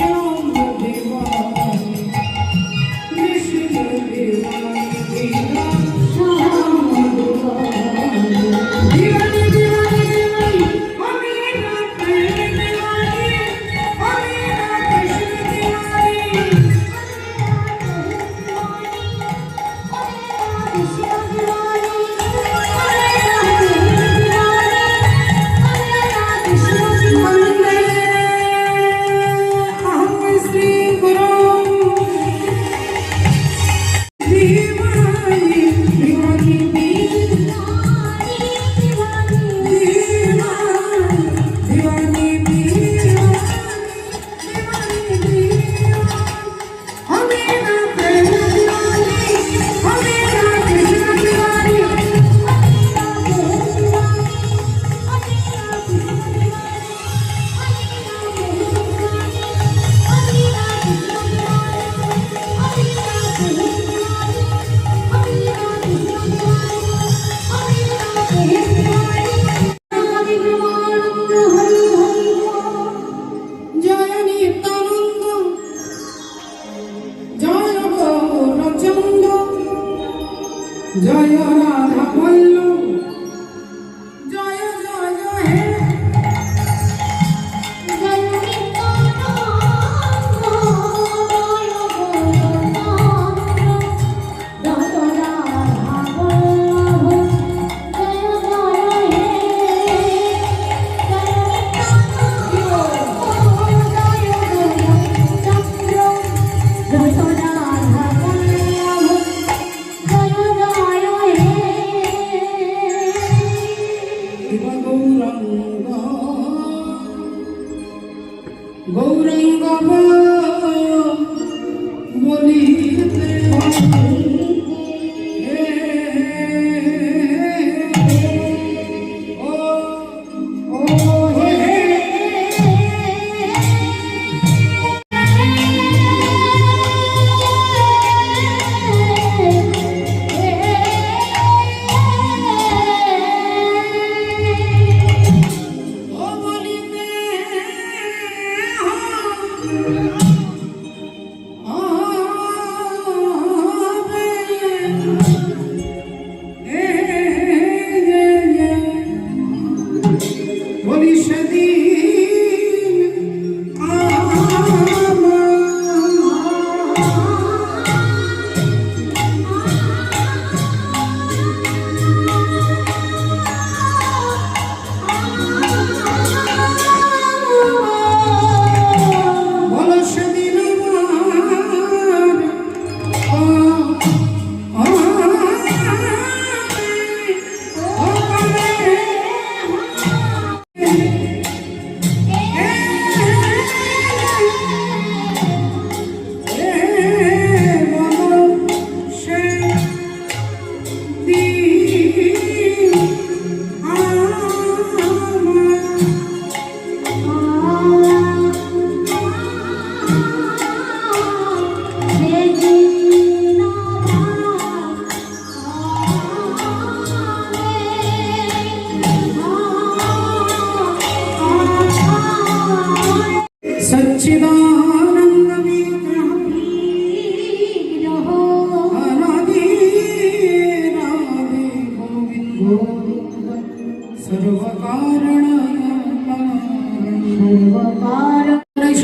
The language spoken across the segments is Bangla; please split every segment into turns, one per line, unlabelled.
Shambh গৌরাঙ্গ বলিতে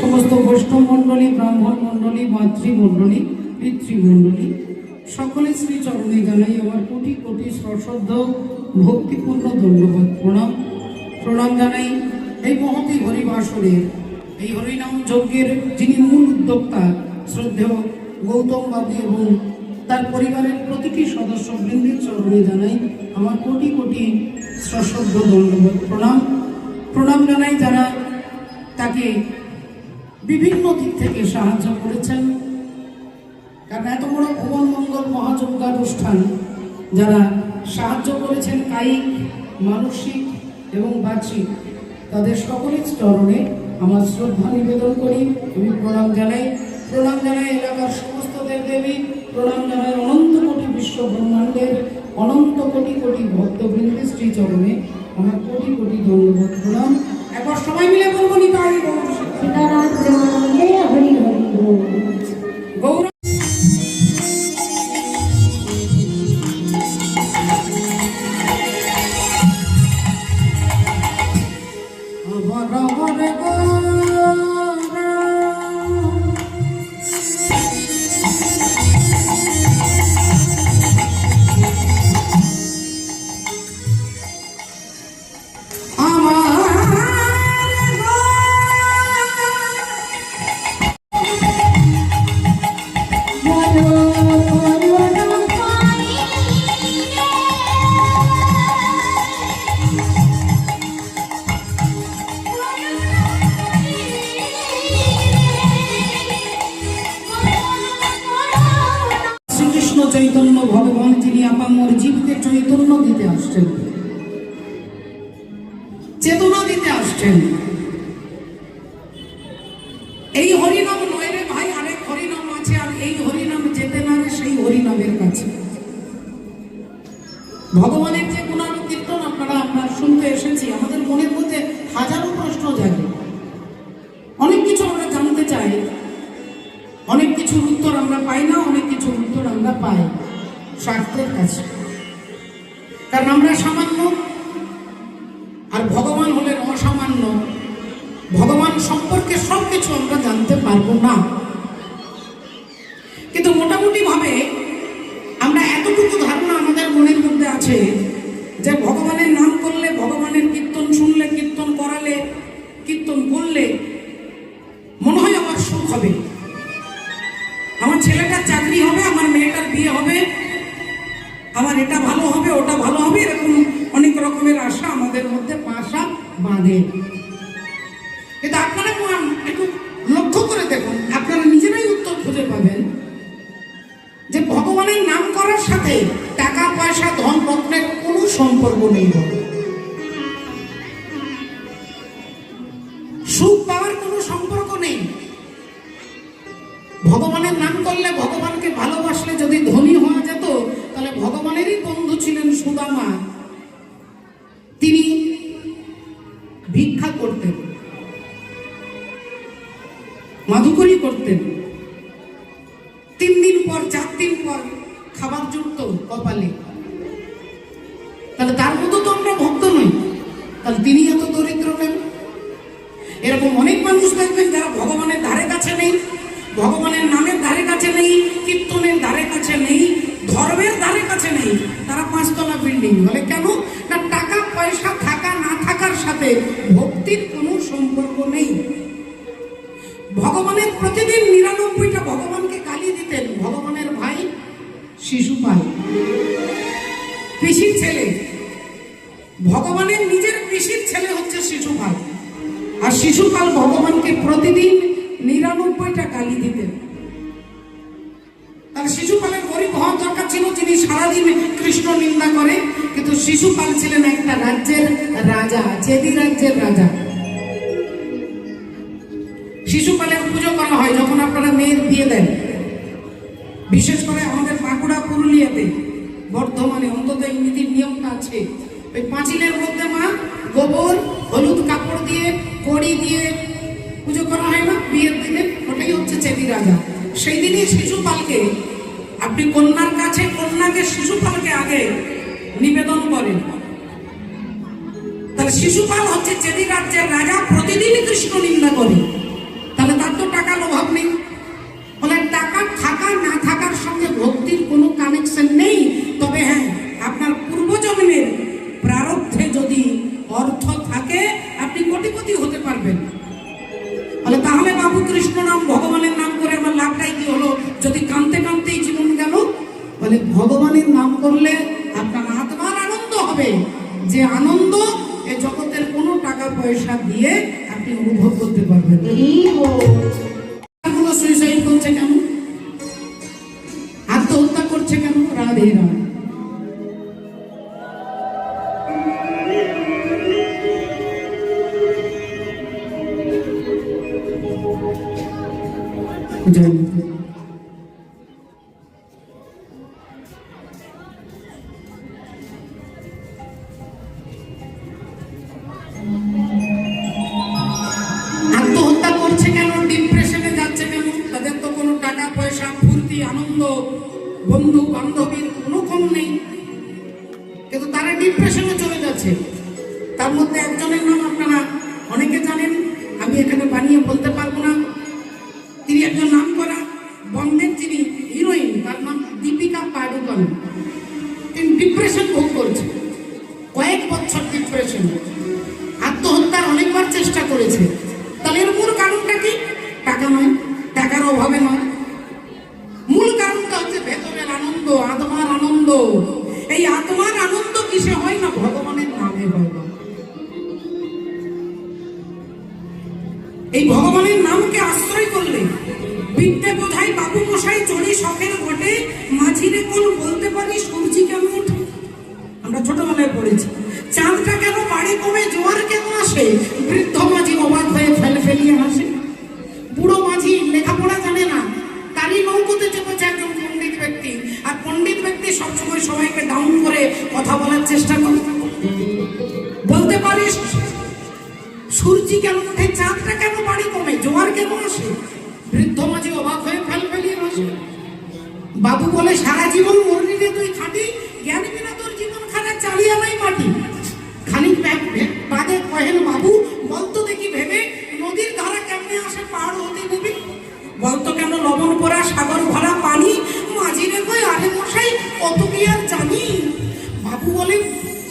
সমস্ত বৈষ্ণব মন্ডলী, ব্রাহ্মণ মন্ডলী, মাতৃমন্ডলী, পিতৃমন্ডলী সকলে শ্রী চরণে জানাই আমার কোটি কোটি সশ্রদ্ধ ভক্তিপূর্ণ ধন্যবাদ প্রণাম জানাই। এই মহতি হরিবাসরের এই হরিনাম যজ্ঞের যিনি মূল উদ্যোক্তা শ্রদ্ধেয় গৌতম বাবু এবং তার পরিবারের প্রতিটি সদস্য বৃন্দের চরণে জানাই আমার কোটি কোটি সশ্রদ্ধ ধন্যবাদ প্রণাম জানাই যারা তাকে বিভিন্ন দিক থেকে সাহায্য করেছেন। কারণ এত বড় ভুবন মঙ্গল মহাযজ্ঞানুষ্ঠান যারা সাহায্য করেছেন কায়িক, মানসিক এবং বাহ্যিক, তাদের সকলের চরণে আমার শ্রদ্ধা নিবেদন করি। আমি প্রণাম জানাই এলাকার সমস্ত দেবদেবী, প্রণাম জানাই অনন্ত কোটি বিশ্ব ব্রহ্মাণ্ডের অনন্ত কোটি কোটি ভক্তবৃন্দের শ্রী চরণে আমার কোটি কোটি ধন্যবাদ প্রণাম। একবার সবাই মিলে বলবো নিতাই হরি হরি গৌর। চৈতন্য ভগবান তিনি আপামর জীবকে চৈতন্য দিতে আসছেন, চেতনা দিতে আসছেন। এই হরিনাম নয় রে ভাই, আরেক হরিনাম আছে, আর এই হরিনাম যেতে না রে সেই হরিনামের কাছে। ভগবানের যে গুণানুকীর্তন আমরা শুনতে এসেছি, আমাদের মনের মধ্যে হাজারো প্রশ্ন জাগে, অনেক কিছু আমরা জানতে চাই, অনেক কিছুর উত্তর আমরা পাই না, অনেক কিছুর উত্তর আমরা পাই শাস্ত্রের কাছে। কারণ আমরা সামান্য আর ভগবান হলেন অসামান্য। ভগবান সম্পর্কে সবকিছু আমরা জানতে পারবো না, কিন্তু মোটামুটি ভাবে আমরা এতটুকু ধারণা আমাদের মনের মধ্যে আছে যে ভগবানের নাম করলে, ভগবানের কীর্তন শুনলে, কীর্তন করালে, কীর্তন করলে মনে হয় আমার সুখ হবে, আমার ছেলেটার চাকরি হবে, আমার মেয়েটার বিয়ে হবে, আমার এটা ভালো হবে, ওটা ভালো হবে, এরকম অনেক রকমের আশা আমাদের মধ্যে বাসা বাঁধে। কিন্তু আপনারা একটু লক্ষ্য করে দেখুন, আপনারা নিজেরাই উত্তর খুঁজে পাবেন যে ভগবানের নাম করার সাথে টাকা পয়সা ধন রত্নের কোনো সম্পর্ক নেই, সুখ পাওয়ার কোনো সম্পর্ক নেই। ভগবানের নাম করলে, ভগবানকে ভালোবাসলে যদি ধনী হওয়া যেত, তাহলে ভগবানেরই বন্ধু ছিলেন সুদামা, তিনি ভিক্ষা করতেন, মাধুকরী করতেন, 3 দিন পর 4 দিন পর খাবার জুটত কপালে। তাহলে তার মতো তো আমরা ভক্ত নই, তাহলে তিনি এত দরিদ্র কেন? এরকম অনেক মানুষ দেখবেন যারা ভগবানের ধারে কাছে নেই, ভগবানের নামের ধারে কাছে নেই, কীর্তনের ধারে কাছে নেই, ধর্মের ধারে কাছে নেই, তারা 5 তলা বিল্ডিং বলে। কেন না, টাকা পয়সা থাকা না থাকার সাথে ভক্তির কোনো সম্পর্ক নেই। ভগবানের প্রতিদিন 99টা ভগবানকে গালি দিতেন ভগবানের ভাই শিশুপাল, পিসির ছেলে। ভগবানের নিজের পিসির ছেলে হচ্ছে শিশুপাল, আর শিশুপাল ভগবানকে প্রতিদিন 99টা গালি দিতেন। তার শিশুপালের গরিব হওয়ার দরকার ছিল, যিনি সারাদিন কৃষ্ণ নিন্দা করে। কিন্তু শিশুপাল ছিলেন একটা রাজ্যের রাজা, চেদি রাজ্যের রাজা। শিশুপালের পুজো করা হয় যখন আপনারা মেয়ের বিয়ে দেন, বিশেষ করে আমাদের বাঁকুড়া, পুরুলিয়াতে, বর্ধমানে অন্তত এই নীতির নিয়মটা আছে। ওই পাঁচিলের মধ্যে মা গোবর হলুদ কাপড় দিয়ে কড়ি দিয়ে পুজো করা হয় না বিয়ের দিনে, ওটাই হচ্ছে চেদি রাজা। সেই দিনই শিশুপালকে, আপনি কন্যার কাছে কন্যাকে শিশুপালকে আগে নিবেদন করেন। তাহলে শিশুপাল হচ্ছে চেদি রাজ্যের রাজা, প্রতিদিনই কৃষ্ণ নিন্দা করে। তাহলে তার তো টাকার অভাব নেই। বলে টাকা থাকা না থাকার সঙ্গে ভক্তির কোনো কানেকশন নেই। তবে হ্যাঁ, আপনার পূর্বজন্মের প্রারব্ধে যদি অর্থ থাকে, আপনি কোটিপতি হতে পারবেন। বলে তাহলে বাবু কৃষ্ণ নাম ভগবানের নাম করে আমার লাভটাই কি হলো, যদি কাঁদতে কাঁদতেই জীবন গেল? বলে ভগবানের নাম করলে আপনার আত্মার আনন্দ হবে, যে আনন্দ এ জগতের কোনো টাকা পয়সা দিয়ে আপনি অনুভব করতে পারবেন। সুইসাইড করছে কেন, আত্মহত্যা করছে কেন? রাধে রাধে। আত্মহত্যা করছে কেন, ডিপ্রেশনে যাচ্ছে কেন? তাদের তো কোনো টাকা পয়সা, ফুর্তি, আনন্দ, বন্ধু বান্ধবীর কোনো কম নেই, কিন্তু তারা ডিপ্রেশনে চলে যাচ্ছে। তার মধ্যে একজনের নাম আপনারা অনেকে জানেন, আমি এখানে বানিয়ে বলতে পারবো না। তিনি একজন নাম করা বন্ধের যিনি হিরোইন, তার নাম দীপিকা পাডুকোন। তিনি ডিপ্রেশন ভোগ করছে, কয়েক বছর ডিপ্রেশন, আত্মহত্যার অনেকবার চেষ্টা করেছে। তাহলে এর মূল কারণটা কি? টাকা নয়, টাকার অভাবে নয়, মূল কারণটা হচ্ছে ভেতরের আনন্দ, আত্মার আনন্দ। এই আত্মার আনন্দ কিসে হয় না, ভগবানের নামে হয়। এই ভগবানের নামকে আশ্রয় করলে বিদ্যে বোঝাই বাবু মশাই চড়ি শখের ঘটে, মাঝিরে কোন বলতে পারি সূর্যি কেমন ওঠে। আমরা ছোটবেলায় পড়েছি, চাঁদটা কেন বাড়ি কমে, জোয়ার কেন আসে, বৃদ্ধ মাঝি অবাক হয়ে ফেলে ফেলিয়ে হাসে। বুড়ো মাঝি লেখাপড়া জানে না, তারই নৌকোতে চেপেছে একজন পণ্ডিত ব্যক্তি, আর পণ্ডিত ব্যক্তি সবসময় সবাইকে ডাউন করে কথা বলার চেষ্টা করে। বলতে পারিস সূর্যি কেন ওঠে, চাঁদটা কেন বাড়ি কমে, জোয়ার কেন আসে, বৃদ্ধ মাঝি অবাক হয়ে ফেল ফেলিয়ে হাসে। বাবু বলে সারা জীবন মরনিরে তুই খাটি, জ্ঞান বিনা তোর জীবন খানা চালিয়ে নাই মাটি। খানিক বাদে কহেন বাবু, বলতো দেখি ভেবে, নদীর ধারা কেমনে আসে পাহাড় হতে নেবে, বলতো কেন লবণ পড়া সাগর ভরা পানি, মাঝিরে কই আরে মশাই কত কি আর জানি। বাবু বলে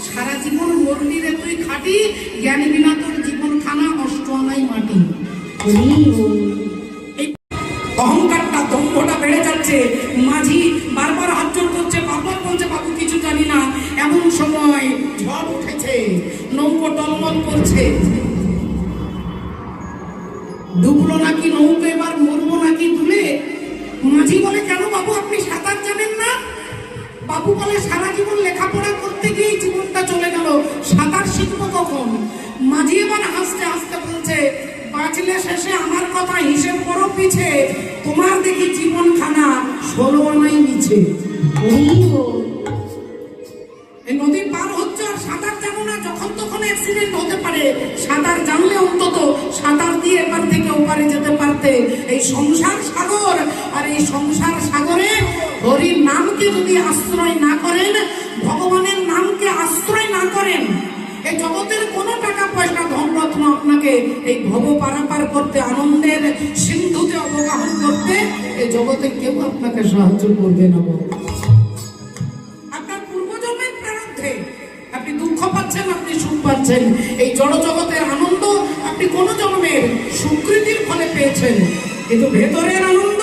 সারা জীবন মরনিরে তুই খাটি, জ্ঞান বিনা তোর জীবন খানা অষ্ট আনাই মাটি। অহংকারটা, দম্ভটা বেড়ে যাচ্ছে। মাঝি বারবার হাত জোর করছে, বারবার বলছে বাবু কিছু জানি না। এমন সময় ঝড় উঠেছে, নৌকো টলমল করছে। ডুবলো নাকি নৌকা, এবার মরবো নাকি তুলে। মাঝি বলে, কেন বাবু আপনি সাঁতার জানেন না? বাবু বলে, সারা জীবন লেখাপড়া করতে গিয়ে জীবনটা চলে গেল, সাঁতার শিখবো কখন? মাঝি এবার হাসতে হাসতে বলছে, বাঁচলে শেষে আমার কথা হিসেব করো পিছে, তোমার দেখি জীবন খানা 16 আনাই মিছে। এই নদী পার হচ্ছে আর সাঁতার জানো না, যখন তখন অ্যাক্সিডেন্ট হতে পারে। সাঁতার জানলে অন্তত সাঁতার দিয়ে এবার থেকে ওপারে যেতে পারতে। এই সংসার সাগর, আর এই সংসার সাগরে হরির নামকে যদি আশ্রয় না করেন, ভগবানের নামকে আশ্রয় না করেন, এই জগতের কোনো টাকা পয়সা ধনরত্ন আপনাকে এই ভব পারাপার করতে, আনন্দের সিন্ধুতে অবগাহন করতে, এই জগতে কেউ আপনাকে সাহায্য করবে না। আপনার পূর্বজন্মের প্রারব্ধে আপনি দুঃখ পাচ্ছেন, আপনি সুখ পাচ্ছেন। এই জড় জগতের আনন্দ আপনি কোন জন্মের সুকৃতির ফলে পেয়েছেন, কিন্তু ভেতরের আনন্দ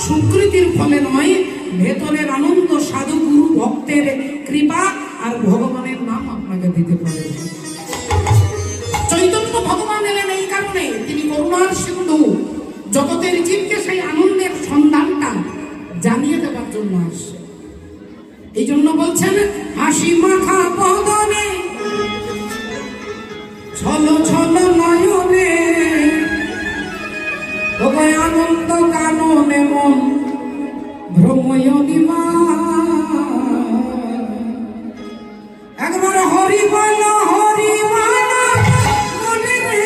সুকৃতির ফলে নয়। ভেতরের আনন্দ সাধু গুরু ভক্তের কৃপা আর ভগবানের নাম আপনাকে দিতে পারে। চৈতন্য ভগবান এলেন এই কারণে, তিনি করুণার সিন্ধু, জগতের জীবকে সেই আনন্দের সন্ধানটা জানিয়ে দেওয়ার জন্য আসছে। এই জন্য বলছেন, হাসি মাখা বদনে ছলো ছলো নয়নে, ওগো আনন্দ কাননে মন ভ্রময়নী মা। একবার হরি বল, হরি বল, মনে রে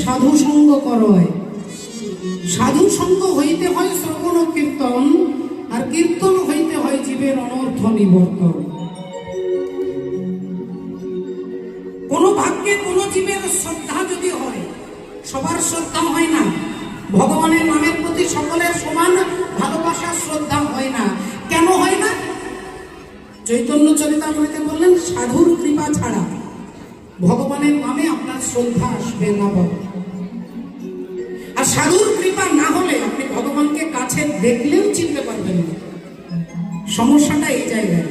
সাধু সঙ্গ করয়। সাধু সঙ্গ হইতে হয় শ্রবণ ও কীর্তন, আর কীর্তন হইতে হয় জীবের অনর্থ নিবর্তন। কোন ভাগ্যে কোন জীবের শ্রদ্ধা যদি হয়, সবার শ্রদ্ধা হয় না। ভগবানের নামের প্রতি সকলের সমান ভালোবাসা শ্রদ্ধা হয় না। কেন হয় না? চৈতন্য চরিতামৃতে বললেন, সাধুর কৃপা ছাড়া ভগবানের নামে আপনার শ্রদ্ধা আসবে না বাবা। আর সাধুর কৃপা না হলে আপনি ভগবানকে কাছে দেখলেও চিনতে পারবেন না। সমস্যাটা এই জায়গায়।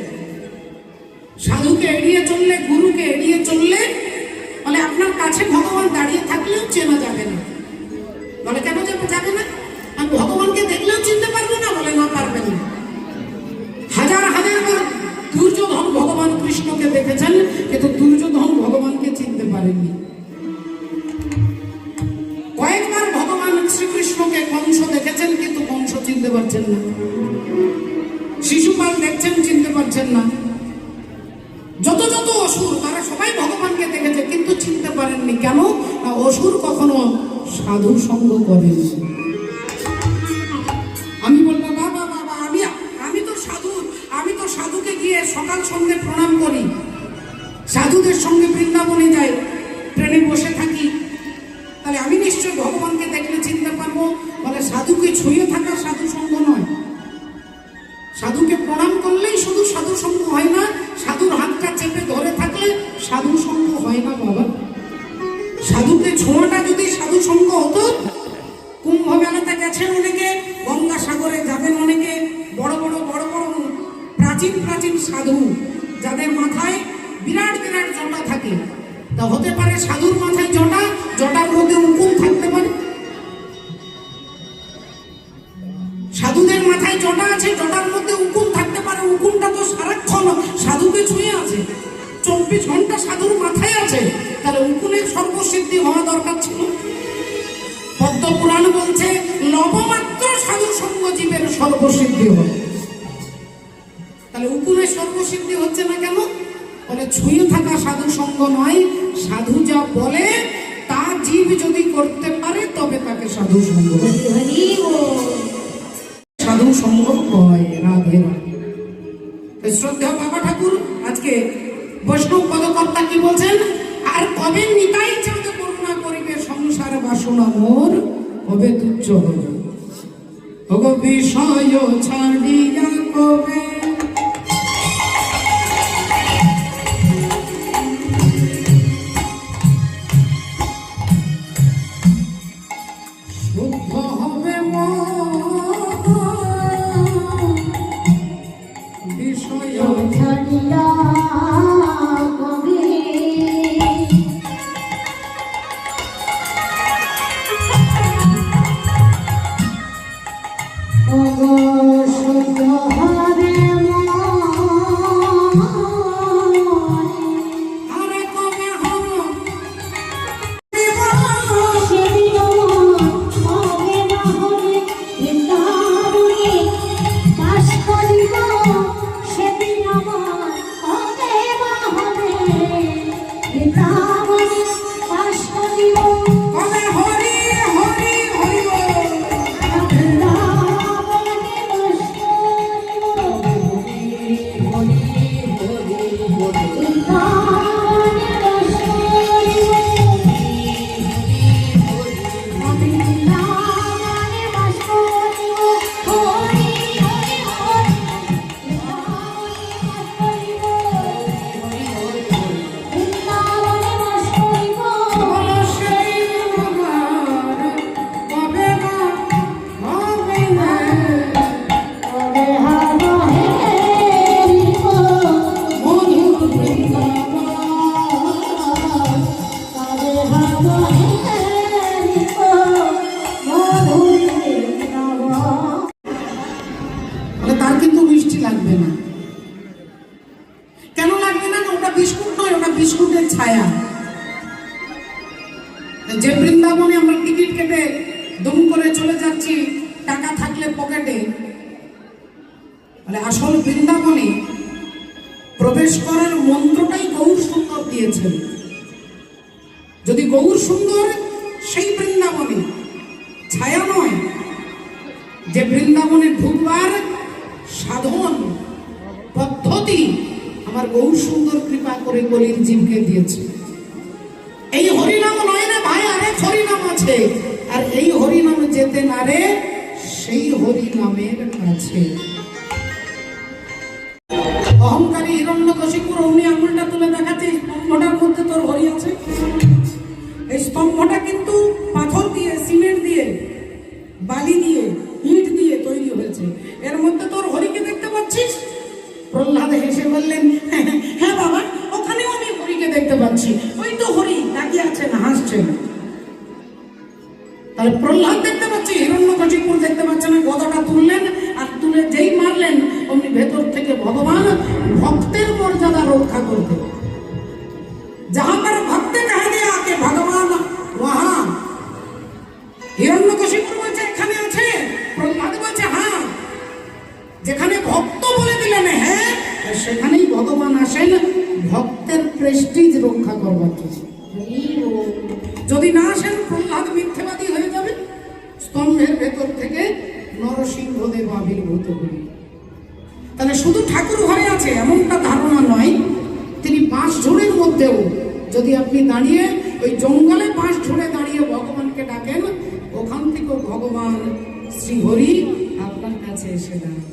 সাধুকে সাধুকে এড়িয়ে চললে, গুরুকে এড়িয়ে চললে, বলে আপনার কাছে ভগবান দাঁড়িয়ে থাকলেও চেনা যাবে না। বলে কেন যাবে না? আমি ভগবানকে দেখলেও চিনতে পারবো না। বলে না, পারবেন না। হাজার হাজার বার দুর্যোধন ভগবান কৃষ্ণকে দেখেছেন, কিন্তু দুর্যোধন ভগবানকে চিনতে পারেননি। কয়েকবার ভগবান শ্রীকৃষ্ণকে কংস দেখেছেন, কিন্তু কংস চিনতে পারছেন না। শিশুপাল দেখছেন, চিনতে পারছেন না। যত যত অসুর, তারা সবাই ভগবানকে দেখেছে, কিন্তু চিনতে পারেননি। কেন? না, অসুর কখনো সাধু সঙ্গ করেনি। আমি বলবো বাবা বাবা, আমি তো সাধু, আমি তো সাধুকে গিয়ে সকাল সন্ধ্যে প্রণাম করি, সাধুদের সঙ্গে বৃন্দাবনে যাই, ট্রেনে বসে থাকি, তাহলে আমি নিশ্চয় ভগবানকে দেখলে চিনতে পারবো। বলে সাধুকে ছুঁয়ে থাকা সাধু সঙ্গ নয়। সাধুকে প্রণাম করলেই শুধু সাধু সঙ্গ হয় না, সাধুর হাতটা চেপে ধরে থাকলে সাধু সঙ্গ হয় না বাবা। সাধুকে ছোঁয়াটা যদি সাধু সঙ্গ হতো, কুম্ভ মেলাতে গেছেন অনেকে, গঙ্গাসাগরে যাবেন অনেকে, বড় বড় বড় বড় প্রাচীন প্রাচীন সাধু, যাদের মাথায় বিরাট বিরাট জটা থাকে। তা হতে পারে সাধুর মাথায় জটা, জটার মধ্যে উকুন থাকতে পারে। সাধুদের মাথায় জটা আছে, জটার মধ্যে উকুন থাকতে পারে। উকুনটা তো সারাক্ষণ সাধুকে ছুঁয়ে আছে, 24 ঘন্টা সাধুর মাথায় আছে। তাহলে উকুনের সর্বসিদ্ধি হওয়া দরকার ছিল। পদ্ম পুরাণ বলছে লবমাত্র সাধু সঙ্গ জীবের সর্বসিদ্ধি হবে। তাহলে উকুনের সর্বসিদ্ধি হচ্ছে না কেন? বলে ছুঁয়ে থাকা সাধু সঙ্গ নয়, সাধু যা বলে তা জীব যদি করতে পারে তবে তাকে সাধু সঙ্গ। সাধু সঙ্গ হয়। রাধে রাধে। শ্রদ্ধেয় বাবা ঠাকুর আজকে বৈষ্ণব পদকর্তা কি বলছেন? আর কবে নিতাই চাঁদ করুণা করিবে, সংসার বাসনা মোর কবে তুচ্ছ হবে। ভগ বিষয় ছাড়িয়া কবে শুদ্ধ হবে বিষয় ছাড়িয়া ছায়া। যে বৃন্দাবনে আমরা টিকিট কেটে দুম করে চলে যাচ্ছি টাকা থাকলে পকেটে, মানে আসল বৃন্দাবনে প্রবেশ করার মন্ত্রটাই গৌর সুন্দর দিয়েছেন। যদি গৌর সুন্দর সেই বৃন্দাবনে, ছায়া নয়। যে বৃন্দাবনে ঢুকবার সাধন পদ্ধতি আমার গৌর সুন্দর কৃপা করে কলির জীবকে দিয়েছে। এই হরিনাম নয় না ভাই, আরেক হরিনাম আছে, আর এই হরিনাম যেতে না রে সেই হরিনামের কাছে। অহংকারী হিরণ্যকশিপুর অমনি আঙুলটা তুলে দেখাচ্ছে, স্তম্ভটার মধ্যে তোর হরি আছে। এই স্তম্ভটা কিন্তু পাথর দিয়ে, সিমেন্ট দিয়ে, বালি দিয়ে, ইট দিয়ে তৈরি হয়েছে। এর মধ্যে তোর হরিকে দেখতে পাচ্ছিস? প্রহ্লাদ হেসে বললেন, হ্যাঁ বাবা, দেখতে পাচ্ছি, ওই তো হরি তাকিয়ে আছেন, হাসছেন। তাহলে প্রহ্লাদ দেখতে পাচ্ছি, হিরণ্যকশিপুর দেখতে পাচ্ছে না। গদাটা তুললেন, আর তুলে যেই মারলেন অমনি ভেতর থেকে ভগবান ভক্তের মর্যাদা রক্ষা করতে। जहां पर भक्त कह दिया कि भगवान वहां, হিরণ্যকশিপুর বলছে এখানে আছে, প্রহ্লাদ বলছে হ্যাঁ। যেখানে ভক্ত বলে দিলেন হ্যাঁ, সেখানেই ভগবান আসেন ভক্তের প্রেস্টিজ রক্ষা করবার জন্য। যদি না আসেন প্রহ্লাদ মিথ্যেবাদী হয়ে যাবে। স্তম্ভের ভেতর থেকে নরসিংহদেব আবির্ভূত হলেন। তাহলে শুধু ঠাকুর ঘরে আছে এমনটা ধারণা নয়, তিনি বাঁশ ঝোড়ের মধ্যেও যদি আপনি দাঁড়িয়ে ওই জঙ্গলে বাঁশ ঝোড়ে দাঁড়িয়ে ভগবানকে ডাকেন, ওখান থেকেও ভগবান শ্রীহরি আপনার কাছে এসে দাঁড়ান।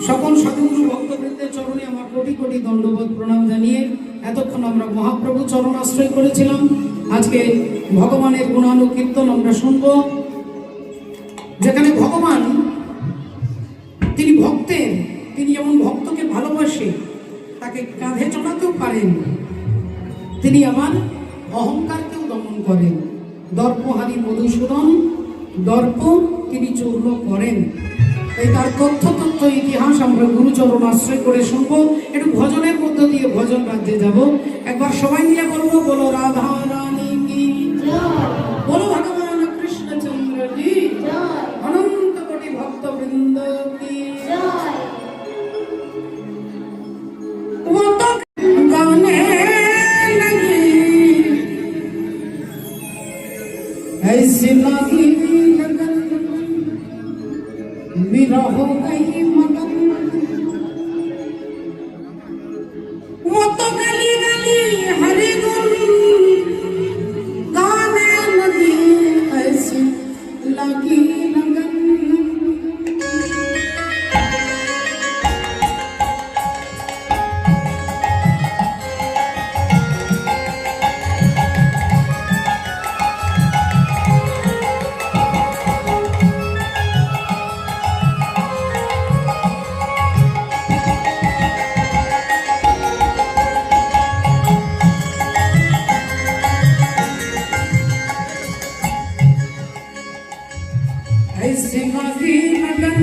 সকল সাধুগুরু ভক্তবৃন্দের চরণে আমার কোটি কোটি দণ্ডবোধ প্রণাম জানিয়ে এতক্ষণ আমরা মহাপ্রভু চরণ আশ্রয় করেছিলাম। আজকে ভগবানের গুণানুকীর্তন আমরা শুনব। যেখানে ভগবান তিনি ভক্তের, তিনি যেমন ভক্তকে ভালোবাসে, তাকে কাঁধে চড়াতেও পারেন, তিনি আমার অহংকারকেও দমন করেন। দর্পহারী মধুসূদন দর্প তিনি চূর্ণ করেন। এই তার তথ্য ইতিহাস আমরা গুরুচরণ আশ্রয় করে শুনবো। একটু ভজনের মধ্য দিয়ে ভজন রাজ্যে যাব। একবার সবাই মিলে বলবো, বলো রাধা রানী কি জয়, বলো ভগবান কৃষ্ণচন্দ্র কি জয়, অনন্ত কোটি ভক্তবৃন্দ কি জয়। গানে লগে ऐसे लगी लगन विरह गई मगन, वो तो गली गली हरि गुण गाने लगी ऐसे लगी लगन। ऐसे लगी लगन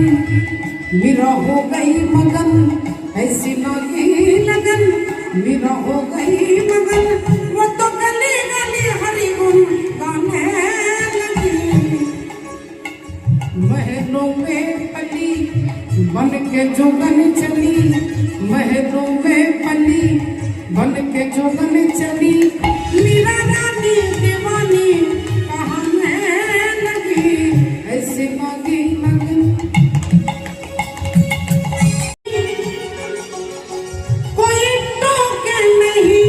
विरह हो गई मगन, ऐसी लगी लगन मेरा हो गई मगन वो तो गली गली हरि गुण गाने लगी। महलों में पली बन के जोगन चली, महलों में पली बन के जोगन चली, मीरा रानी दीवानी कहने लगी। ऐसे मांगी लगन कोई टोके नहीं,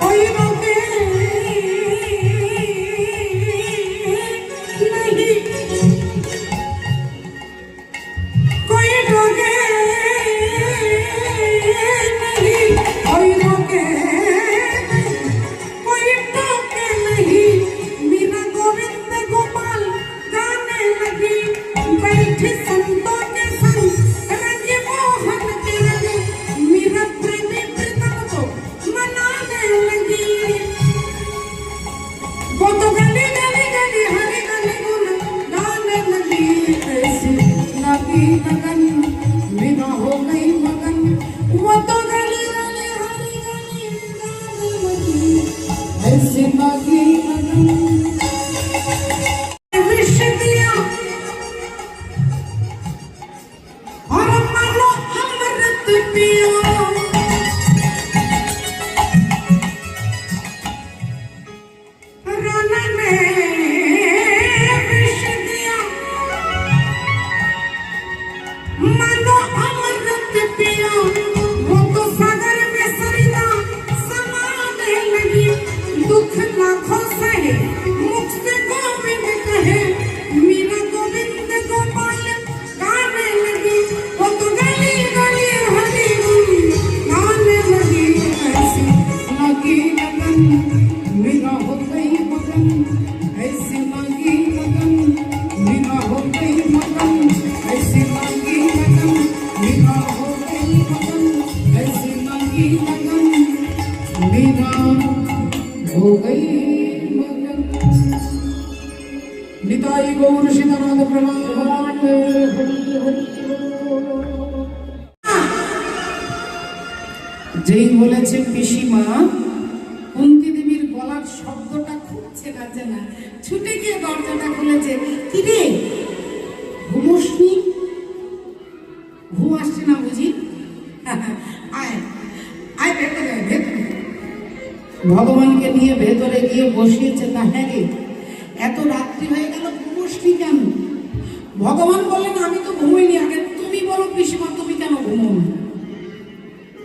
कोई रोके नहीं, कोई रोके नहीं, कोई रोके कोई टोके नहीं। मीरा गोविंद गोपाल गाने लगी, बैठी संतों के संग रंगे मोहन के रंगे, मीरा प्रेमी प्रीतम को मनाने लगी। वो तो गली गली गली हरी गली गुन गाने लगी। ऐसी लगी लगन मीरा हो गई मगन, वो तो गली गली हरी गली गाने लगी। ऐसी लगी लगन विष दिया और मानो अमृत पियो, रोना ने विष दिया मानो अमृत पियो, वो तो सागर में सरिता समाने लगी। दुख लाखों सहे मुख से गोविंद कहे, मीरा गोविंद गोपाल गाने लगी। वो तो गली गली हरि गुण गाने लगी। ऐसी लगी लगन मीरा हो गई मगन, ऐसी लगी लगन मीरा हो गई मगन, ऐसी लगी लगन मीरा हो गई मगन, ऐसी लगी लगन मीरा हो गई मगन। निताई गौर सीतानाथ प्रणाम। যেই বলেছে পিসিমা, কুন্তি দেবীর গলার শব্দটা খুব চেনা চেনা, ছুটে গিয়ে দরজাটা খুলেছে। কি রে ঘুমোসনি? ঘুম আসছে না বুঝি? আয় আয় ভেতরে আয়, ভেতরে। ভগবানকে নিয়ে ভেতরে গিয়ে বসিয়েছে। তা হ্যাঁ রে, এত রাত্রি হয়ে গেল, ঘুমোসনি কেন? ভগবান বললেন আমি তো ঘুমোইনি। আগে তুমি বলো পিসিমা, তুমি কেন ঘুমোও?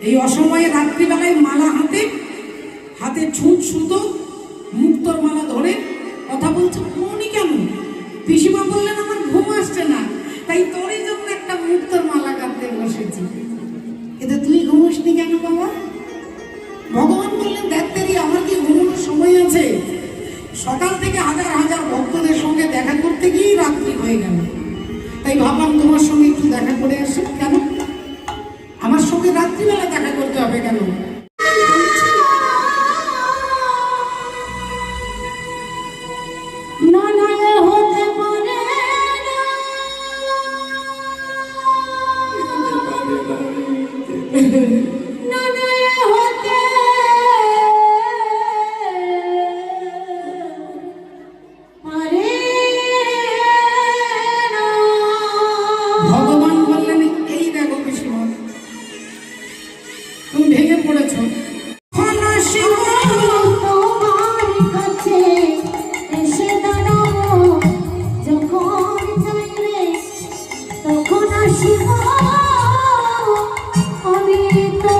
এই অসময়ে রাত্রিবেলায় মালা হাতে হাতে ছুঁচ সুতো মুক্তোর মালা ধরে কথা বলছে, ঘুমোনি কেন? পিসিমা বললেন আমার ঘুম আসছে না, তাই তোরই জন্য একটা মুক্তোর মালা গাঁথতে বসেছি। কিন্তু তুই ঘুমোসনি কেন বাবা? ভগবান বললেন দেখ তেরি, আমার কি ঘুমোনোর সময় আছে? সকাল থেকে হাজার হাজার ভক্তদের সঙ্গে দেখা করতে গিয়েই রাত্রি হয়ে গেল, তাই ভাবলাম তোমার সঙ্গে একটু দেখা করে আসি। কেন আমার সঙ্গে রাত্রিবেলা দেখা করতে হবে কেন? ভগবান বললেন এই দেখো পিসিমা, তুমি ভেঙে পড়েছ।
আমি তো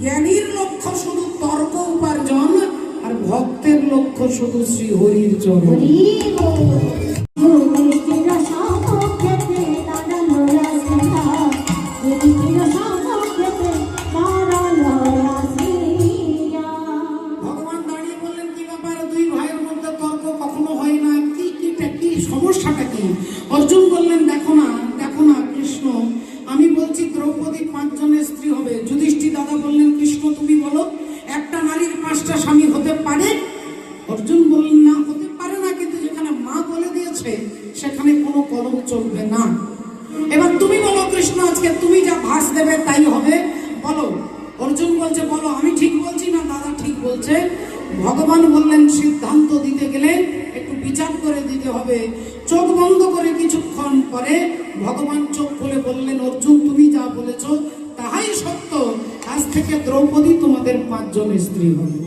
জ্ঞানীর লক্ষ্য শুধু তর্ক উপার্জন, আর ভক্তের লক্ষ্য শুধু শ্রী হরির চরণ। ভগবান দাঁড়িয়ে বললেন, কি ব্যাপার, দুই ভাইয়ের মধ্যে তর্ক কখনো হয় না, কি সমস্যাটা কি? অর্জুন বললেন, দেখো না কৃষ্ণ, আমি বলছি দ্রৌপদী 5 জনের স্ত্রী হবে। যুধিষ্ঠির দাদা বললেন, কৃষ্ণ তুমি বলো, একটা নারীর 5টা স্বামী হতে পারে? অর্জুন বললেন, না, হতে পারে না, কিন্তু যেখানে মা বলে দিয়েছে সেখানে কোনো কলম চলবে না। এবার তুমি বলো কৃষ্ণ, আজকে তুমি যা ভাস দেবে তাই হবে, বলো। অর্জুন বলছে, বলো, আমি ঠিক বলছি না দাদা ঠিক বলছে? ভগবান বললেন, সিদ্ধান্ত দিতে গেলে একটু বিচার করে দিতে হবে। চোখ বন্ধ করে কিছুক্ষণ পরে ভগবান চোখ খুলে বললেন, অর্জুন তুমি যা বলেছ তাহাই সত্য, আজ থেকে দ্রৌপদী তোমাদের 5 জন স্ত্রী হবে।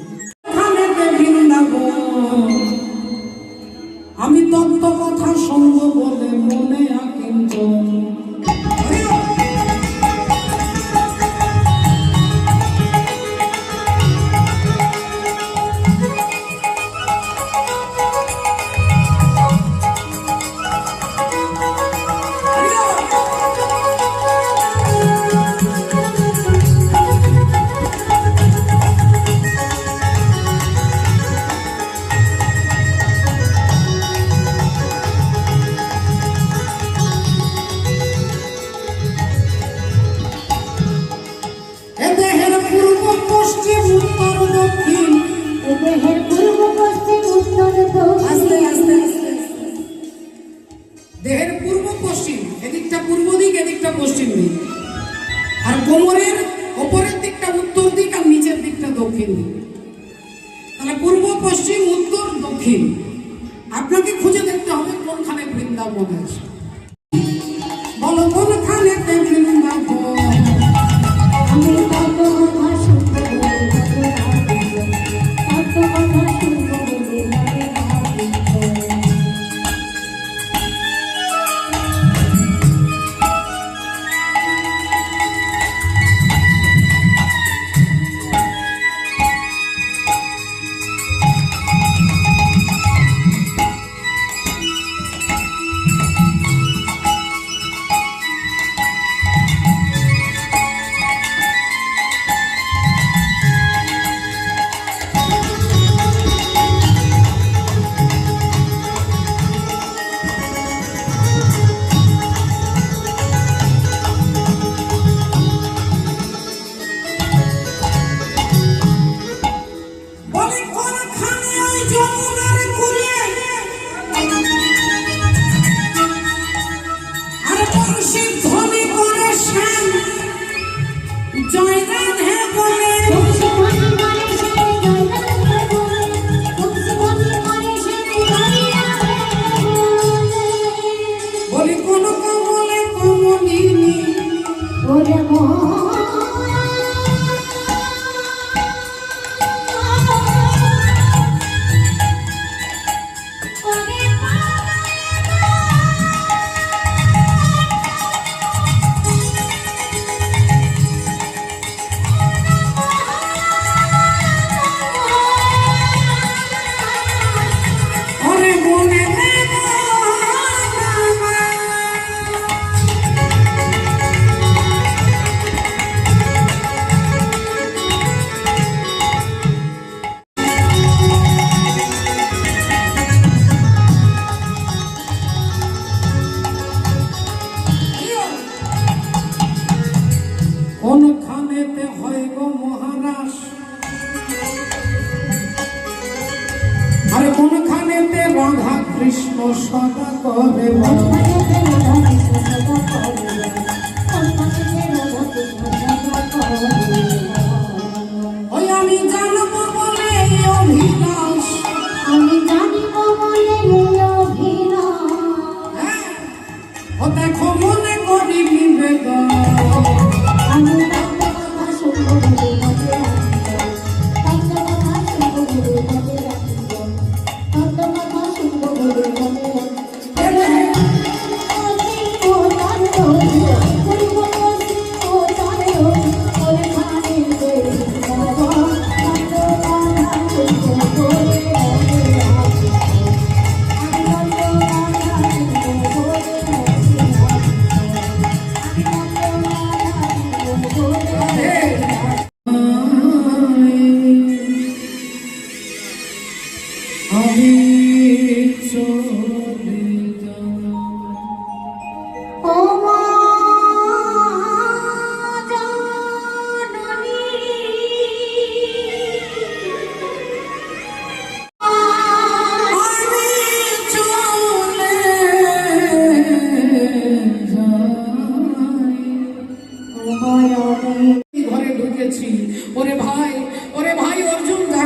আমি তত্ত্ব কথা শুনবো বলে মনে আকিঞ্চন। দেহের পূর্ব পশ্চিম, এদিকটা পূর্ব দিক, এদিকটা পশ্চিম দিক, আর কোমরের ওপরের দিকটা উত্তর দিক, আর নিচের দিকটা দক্ষিণ দিক। তাহলে পূর্ব পশ্চিম উত্তর দক্ষিণ, আপনাকে খুঁজে দেখতে হবে কোনখানে বৃন্দাবন আছে। বলো কোনখানে বৃন্দাবন? আমি কোনখানেতে হয় গো মহারাজ, আরে কোনখানেতে রাধা কৃষ্ণ সদা করে ওই আমি জানবো বলে অভিলাষ, আমি জানিব বলে অভিলাষ, ও দেখো মনে করি বিবেদন, আমি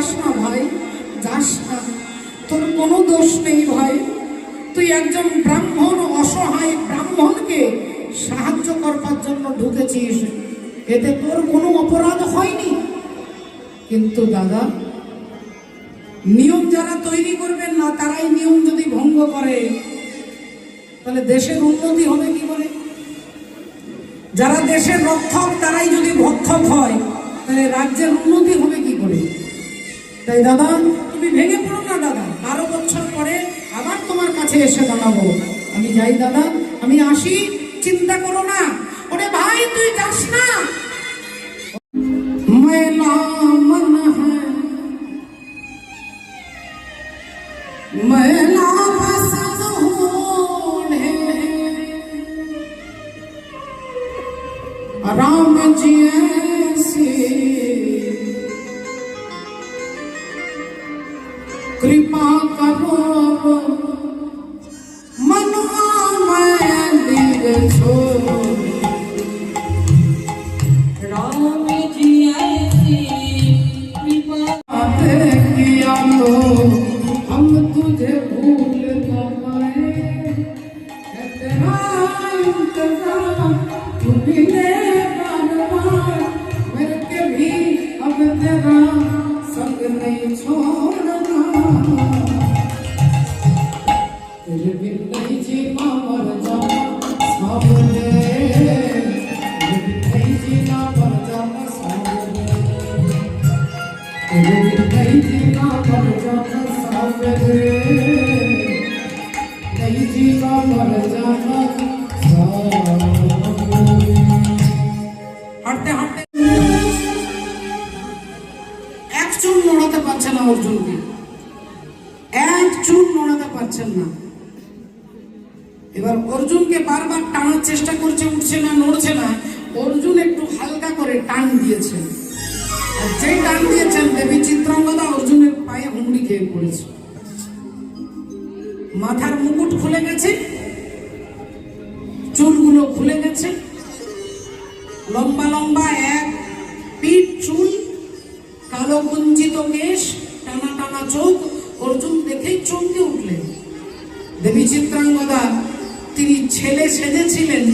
যাস না ভাই, যাস না, তোর কোনো দোষ নেই ভাই। তুই একজন ব্রাহ্মণ, অসহায় ব্রাহ্মণকে সাহায্য করবার জন্য ঢুকেছিস, এতে তোর কোনো অপরাধ হয়নি। কিন্তু দাদা, নিয়ম যারা তৈরি করবেন না, তারাই নিয়ম যদি ভঙ্গ করে তাহলে দেশের উন্নতি হবে কি করে? যারা দেশের রক্ষক তারাই যদি ভক্ষক হয় তাহলে রাজ্যের উন্নতি হবে কি করে? তাই দাদা, তুমি ভেঙে পড়ো না দাদা, 12 বছর পরে আবার তোমার কাছে এসে দাঁড়াবো। আমি যাই দাদা, আমি আসি, চিন্তা করো না। ওরে ভাই, তুই যাস না। মেলা মন হ্যায় মেলা পসন্দ হোনে राम जी ऐसी कृपा करो मनवा मैं दिल छोड़। राम जी ऐसी कृपा किया तो हम तुझे भूल न पाए, तेरा इंतजार तू मिले तेरा संग नहीं छोड़ना, तेरे बिन नहीं जीना मर जाना सावरे, तेरे बिन नहीं जीना मर जाना सावरे, तेरे बिन नहीं जीना मर जाना सावरे, नहीं जीना मर जाना सावरे। हटते हटते চুন নড়াতে পারছেন না অর্জুনকে, এক চুন নড়াতে পারছেন না। এবার অর্জুনকে বারবার টানার চেষ্টা করছে, উঠছে না, নড়ছে না। অর্জুন একটু হালকা করে টান দিয়েছেন, আর যেই টান দিয়েছেন দেবী চিত্রাঙ্গদা অর্জুনের পায়ে হুমড়ি খেয়ে পড়েছে। মাথার মুকুট খুলে গেছে, চুলগুলো খুলে গেছে, লম্বা লম্বা এক পিঠ চুল, কালো কুঞ্চিত কেশ, টানা টানা চোখ। অর্জুন দেখেই চমকে উঠলেন। দেবী চিত্রাঙ্গদা তিনি ছেলে সেজেছিলেন,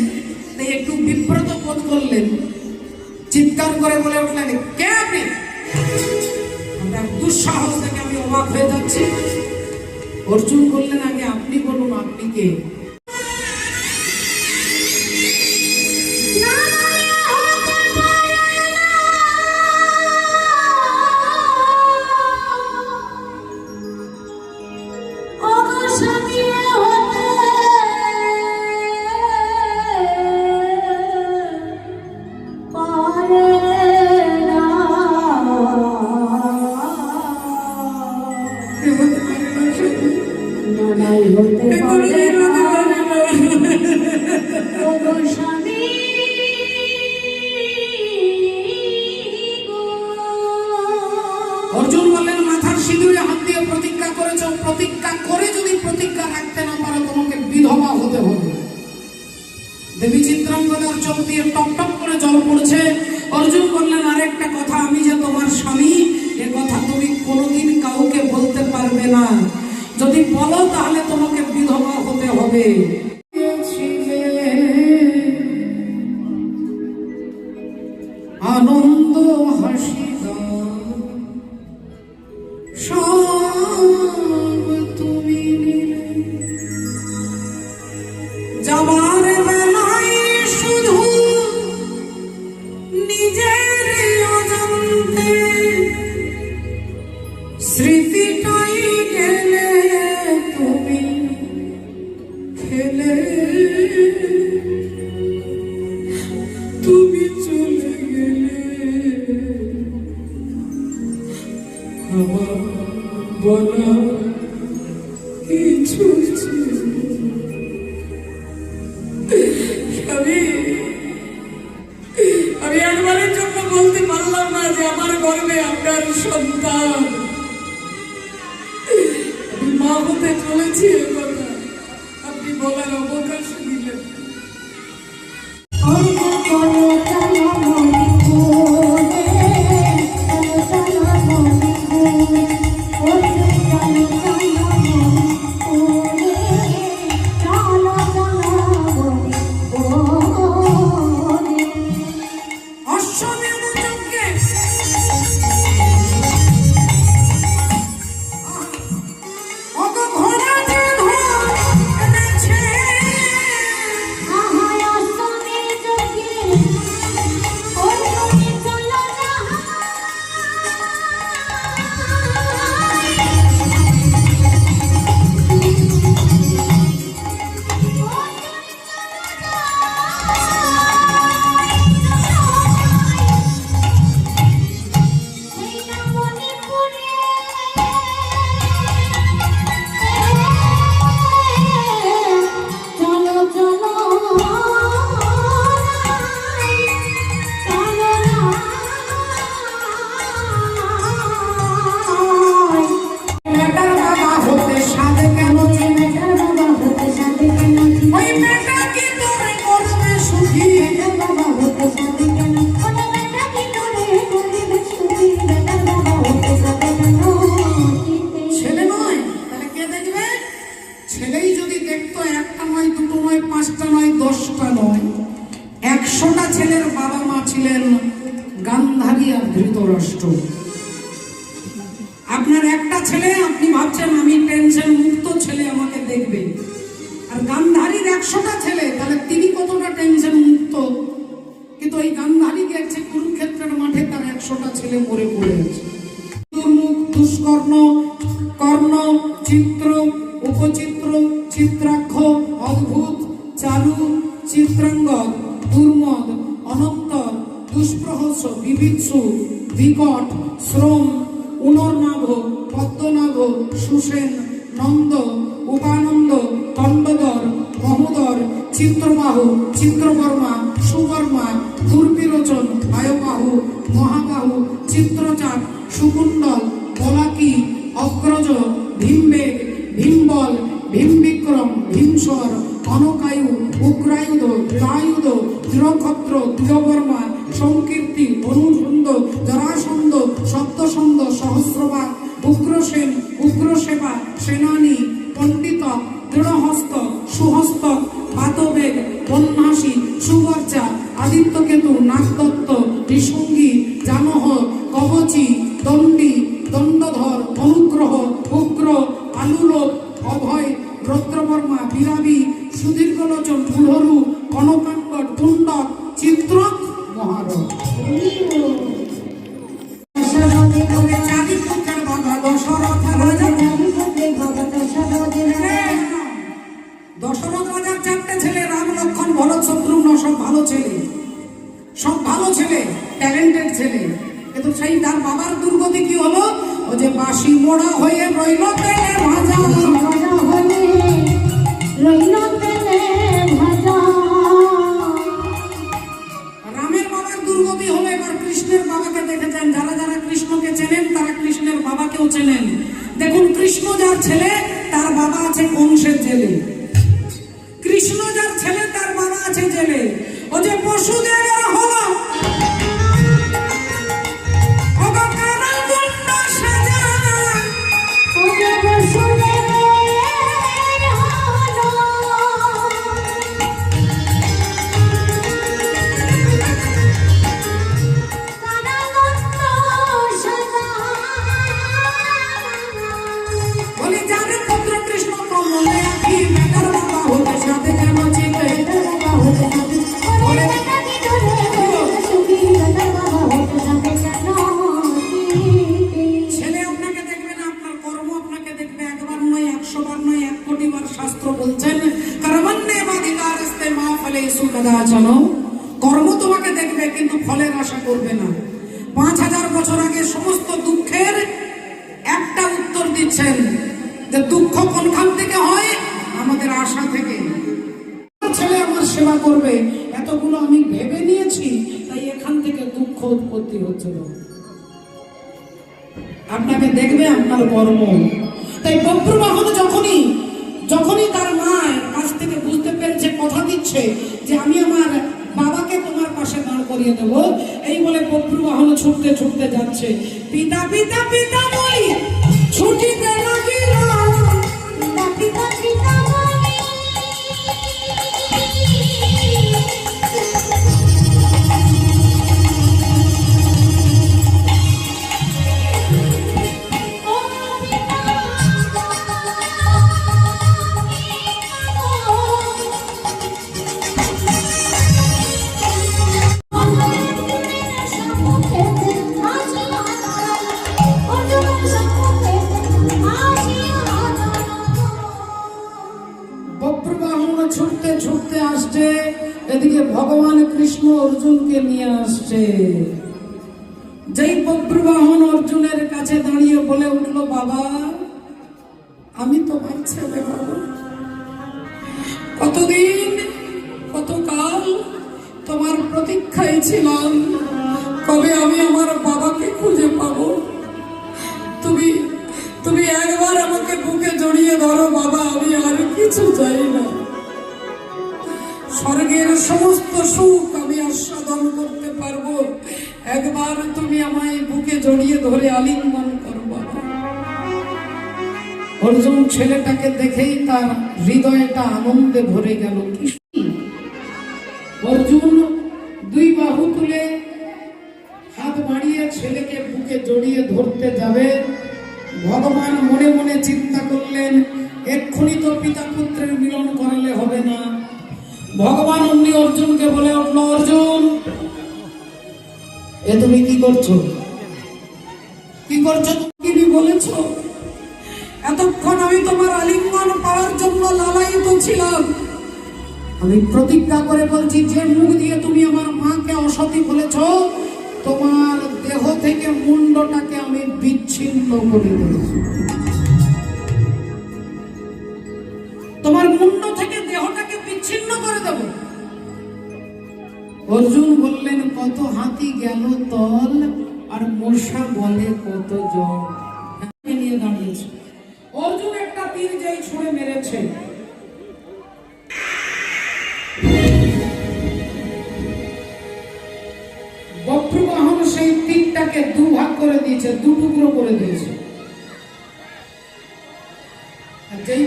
তাই একটু বিব্রত বোধ করলেন, চিৎকার করে বলে উঠলেন, কে আপনি? আপনার দুঃসাহস দেখে আমি অবাক হয়ে যাচ্ছি। অর্জুন বললেন, আগে আপনি বলুন, আপনি কে? অর্জুন বললেন, মাথার সিঁদুরে হাত দিয়ে প্রতিজ্ঞা করেছ, প্রতিজ্ঞা করে যদি প্রতিজ্ঞা রাখতে না পারো তোমাকে বিধবা হতে হবে। দেবী চিত্রাঙ্গদার চোখ দিয়ে টপ টপ করে জল পড়ছে। অর্জুন বললেন, আরেকটা কথা, আমি যে তোমার স্বামী এ কথা তুমি কোনোদিন কাউকে বলতে পারবে না। যদি বলো তাহলে তোমাকে বিধবা হতে হবে। আনন্দ হাসি সব তুমি যাবার বেলায় শুধু নিজের অজান্তে স্মৃতিটাই গেলে তুমি খেলে, তুমি চলে গেলে আমার বলা কিছু আমি একবারের জন্য বলতে পারলাম না যে আমার গর্ভে আপনার সন্তান, আমি মা হতে চলেছি এ কথা আপনি বলার অবকাশ দিলেন। আপনার একটা ছেলে, আপনি ভাবছেন আমি টেনশন মুক্ত ছেলে আমাকে দেখবে, আর গান্ধারীর 100টা ছেলে, তাহলে তিনি কতটা টেনশন মুক্ত? কিন্তু এই গান্ধারী গেছে কুরুক্ষেত্রের মাঠে, তার 100টা ছেলে মরে পড়ে আছে। দুর্মুখ, দুষ্কর্ণ, কর্ণ, চিত্র, উপচিত্র, চিত্রাক্ষ, অদ্ভুত, চারু, চিত্রাঙ্গদ, দুর্মদ, অনন্তর, দুষ্প্রহস, বিভীৎসু, বিকট, শ্রম, উনর্নাভ, পদ্মনাভ, সুসেন, নন্দ, উপানন্দ, দণ্ডধর, মহোদর, চিত্রবাহু, চিত্রবর্মা, সুবর্মা, দুর্বিলোচন, বায়ুবাহু, মহাবাহু, চিত্রচাপ, সুকুণ্ডল, বলাকি, অগ্রজ, ভীমবেগ, ভীমবল, ভীমবিক্রম, ভীমস্বর, অনকায়ু, উগ্রায়ুধ, দৃঢ়ায়ুধ, দৃঢ়ক্ষত্র, দৃঢ়বর্মা, সংকীর্তি, অনুসন্দ, জরাসন্ধ, সপ্তসন্ধ, সহস্রবাদ, উগ্রসেন, উগ্রসেবা, সেনানী, পণ্ডিত, দৃঢ়হস্ত, সুহস্ত, পাতবেগ, বন্যাসী, সুবর্চা, আদিত্যকেতু, নাগদত্ত, ঋষঙ্গী, জানহ, কবচী, দণ্ডী, দণ্ডধর, অনুগ্রহ, উগ্র, আলুলোক, অভয়, রৌদ্রবর্মা, বিরাবী, সুদীর্ঘলোচন, মূঢ়রূপ, কনকাঙ্কট, পুণ্ডক, চিত্র, মহারথ। দশরথ রাজার 4টে ছেলে, রাম, লক্ষ্মণ, ভরত, শত্রুঘ্ন, সব ভালো ছেলে, সব ভালো ছেলে, ট্যালেন্টেড ছেলে। কিন্তু সেই তার বাবার দুর্গতি কি হলো? ও যে বাসি মোড়া হয়ে রইল তেলে ভাজা, রামের বাবার দুর্গতি হলো। এবার কৃষ্ণের বাবাকে দেখেছেন, যারা যারা কৃষ্ণকে চেনেন তারা কৃষ্ণের বাবাকেও চেনেন। দেখুন, কৃষ্ণ যার ছেলে তার বাবা আছে কংসের জেলে। কৃষ্ণ যার ছেলে তার বাবা আছে জেলে। ও যে পশুদেবের হলো কর্ম তোমাকে দেখবে কিন্তু ফলের আশা করবে না। 5000 বছর আগে সমস্ত দুঃখের একটা উত্তর দিচ্ছেন যে দুঃখ কোনখান থেকে হয়? আমাদের আশা থেকে। ছেলে আমার সেবা করবে এতগুলো আমি ভেবে নিয়েছি, তাই এখান থেকে দুঃখ উৎপত্তি হচ্ছিল। আপনাকে দেখবে আপনার কর্ম। তাই বব্রবাহন যখনই তার মায়ের কাছ থেকে বুঝতে পেরেছে, কথা দিচ্ছে যে আমি আমার বাবাকে তোমার পাশে দাঁড় করিয়ে দেব, এই বলে বব্রবাহন ছুটতে ছুটতে যাচ্ছে। পিতা পিতা পিতা বলি ছুটিতে লাগিল, পিতা পিতা পিতা বলি ছুটতে ছুটতে আসছে। এদিকে ভগবান কৃষ্ণ অর্জুনকে নিয়ে আসছে। যেই বব্রবাহন অর্জুনের কাছে দাঁড়িয়ে বলে উঠল, বাবা আমি তোমার ছেলে, বাবা কতদিন কতকাল তোমার প্রতীক্ষায় ছিলাম, কবে আমি আমার বাবাকে খুঁজে পাবো। তুমি একবার আমাকে বুকে জড়িয়ে ধরো বাবা, আমি আর কিছু চাই না। স্বর্গের সমস্ত সুখ আমি আস্বাদন করতে পারবো, একবার তুমি আমায় বুকে জড়িয়ে ধরে আলিঙ্গন করো বাবা। অর্জুন ছেলেটাকে দেখেই তার হৃদয়টা আনন্দে ভরে গেল। অর্জুন 2 বাহু তুলে হাত বাড়িয়ে ছেলেকে বুকে জড়িয়ে ধরতে যাবে, ভগবান মনে মনে চিন্তা করলেন এক্ষুনি তো পিতা পুত্রের মিলন করালে হবে না। ভগবান অমনি অর্জুনকে বলে উঠল, অর্জুন এ তুমি কি করছো? কি করছো? কি বলেছ? এতক্ষণ আমি তোমার আলিঙ্গন পাওয়ার জন্য লালায়িত ছিলাম। আমি প্রতিজ্ঞা করে বলছি, যে মুখ দিয়ে তুমি আমার মাকে অসতী বলেছ, তোমার দেহ থেকে মুন্ডটাকে আমি বিচ্ছিন্ন করে দেব। তোমার মুন্ড থেকে দেহটাকে বিচ্ছিন্ন করে দেব। অর্জুন বললেন, কত হাতি গেল তল, আর মশা বলে কত জল। নিয়ে দাঁড়িয়েছে অর্জুন, একটা তীর যাই ছুঁড়ে মেরেছে। বক্রবাহন সেই তীরটাকে দুভাগ করে দিয়েছে, দুটুকরো করে দিয়েছে। যেই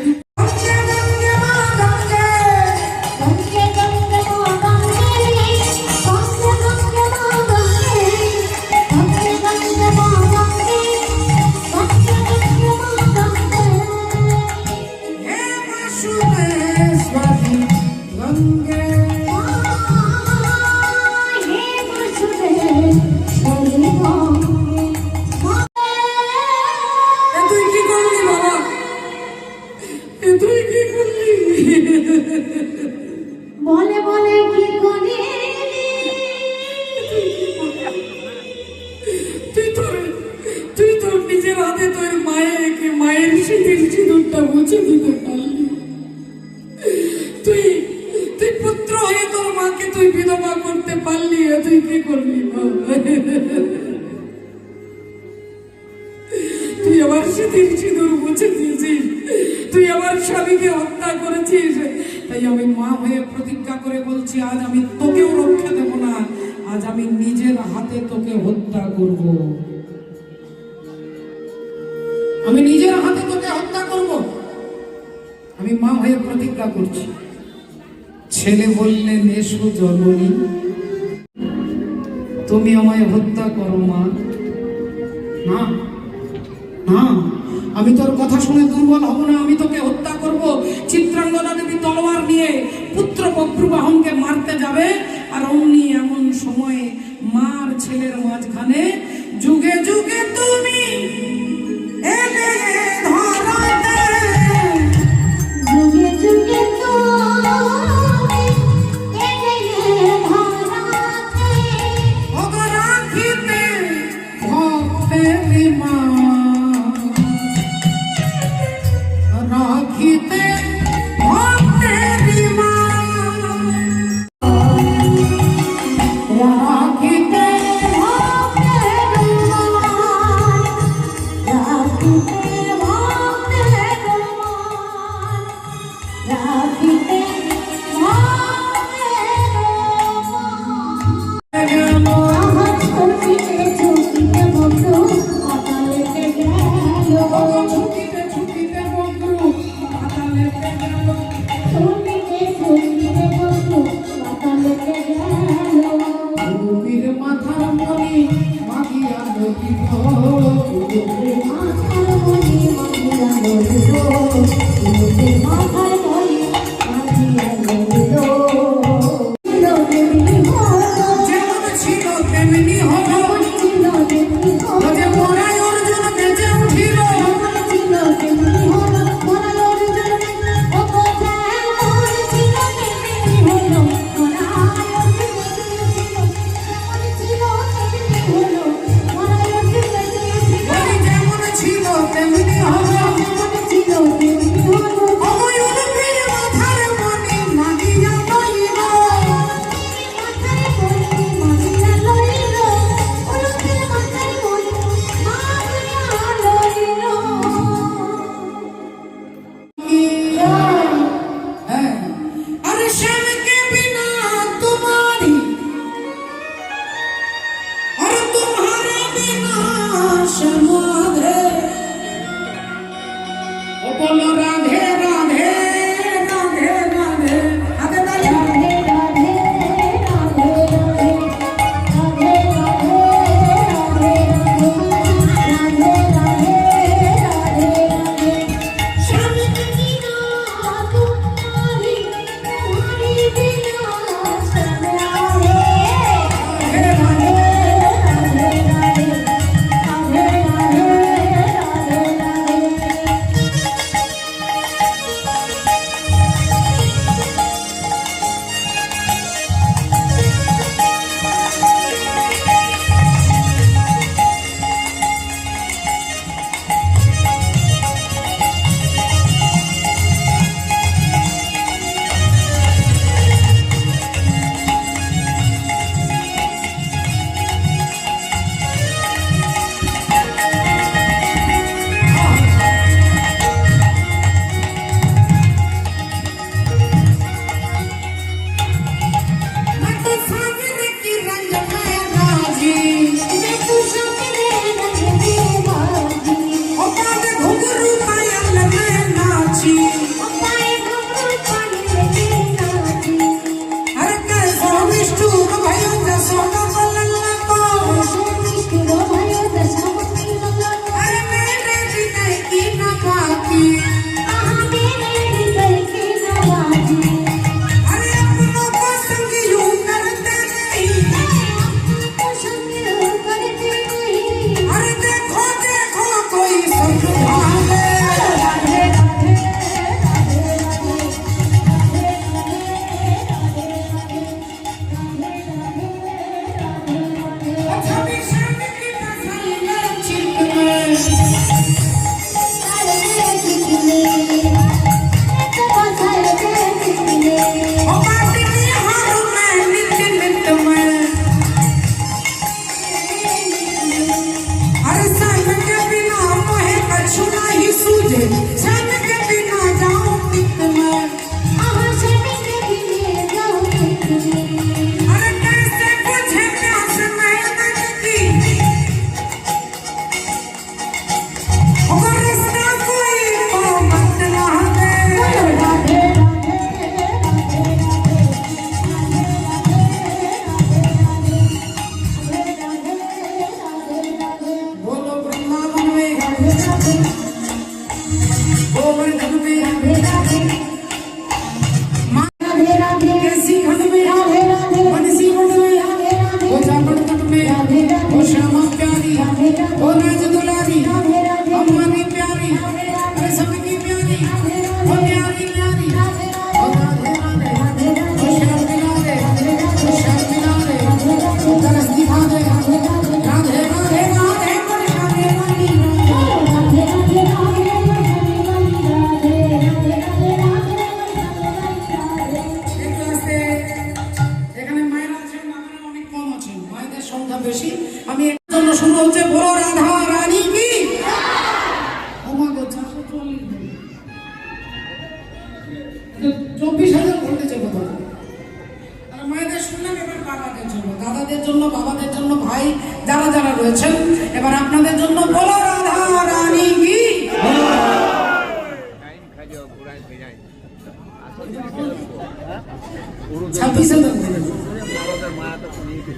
মায়ের শীতের সিঁদুরটা মুছে দিতে পারলি। তুই পুত্র হয়ে তোর মাকে তুই বিধবা করতে পারলি, তুই কি করলি? তুই আমার শীতের সিঁদুর মুছে দিয়েছিস, তুই আমার স্বামীকে হত্যা করেছিস। তাই আমি মা হয়ে প্রতিজ্ঞা করে বলছি, আজ আমি তোকেও রক্ষা দেব না, আজ আমি নিজের হাতে তোকে হত্যা করব। আমি নিজের হাতে তোকে হত্যা করব। আমি মা হয়ে প্রতিজ্ঞা করছি। ছেলে বললেন, এসো জননী, তুমি আমায় হত্যা করো মা। না না, আমি তোর কথা শুনে দুর্বল হব না, আমি তোকে হত্যা করব। চিত্রাঙ্গদা দেবী তলোয়ার নিয়ে পুত্র বক্রবাহনকে মারতে যাবে, আর অমনি এমন সময়ে মার ছেলের মাঝখানে যুগে যুগে তুমি এলে ধরাতে, যুগে যুগে তুমি এলে ধরাতে, ওগো রাখিতে ভক্তের মা, রাখিতে ভক্তের মা, রাখিতে गोवर्धन में कैसी खंड में मनसी मुंड में वो जामन तट में वो श्यामा प्यारी वो राज दुलारी अम्मा की प्यारी अरे सबकी प्यारी वो प्यारी प्यारी वो राधे राधे वो श्याम मिला दे वो श्याम मिला दे वो तरस दिखा दे राधे राधे राधे বেশি আমি এর জন্য শুরু হচ্ছে বড় রাধা রানী কি আমাগো 24,000 ভোল্টেজে কথা আর মায়েদের শুনলাম এবার বাবাদের জন্য দাদাদের জন্য বাবাদের জন্য ভাই যারা যারা রয়েছেন এবার আপনাদের জন্য বড় রাধা রানী কি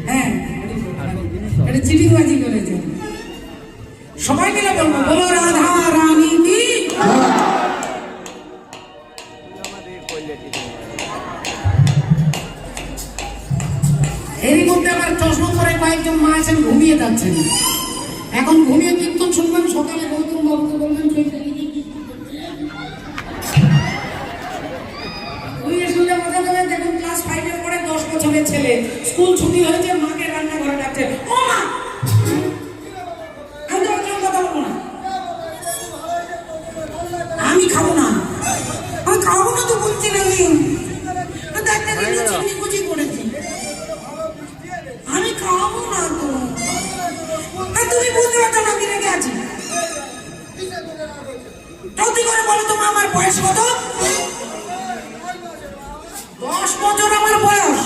হ্যাঁ এটা চিটিংবাজি করেছে সবাই মিলে বলবো বলো রাধা রানী কি এরই মধ্যে আবার চশমা পরে কয়েকজন মা আছেন ঘুমিয়ে যাচ্ছেন এখন ঘুমিয়ে কীর্তন শুনবেন সকালে গৌতম বাবুকে বলবেন দেখুন ক্লাস 5 এর পরে 10 বছরের ছেলে স্কুল ছুটি হয়েছে মাকে রান্নাঘরে ডাকছে ও মা আমি খাবো না তো বলছি না আমি খাবো না তো তুমি বুঝতে পারছো না আমি রেগে আছি জলদি করে বলো তো আমার বয়স কত 10 বছর আমার বয়স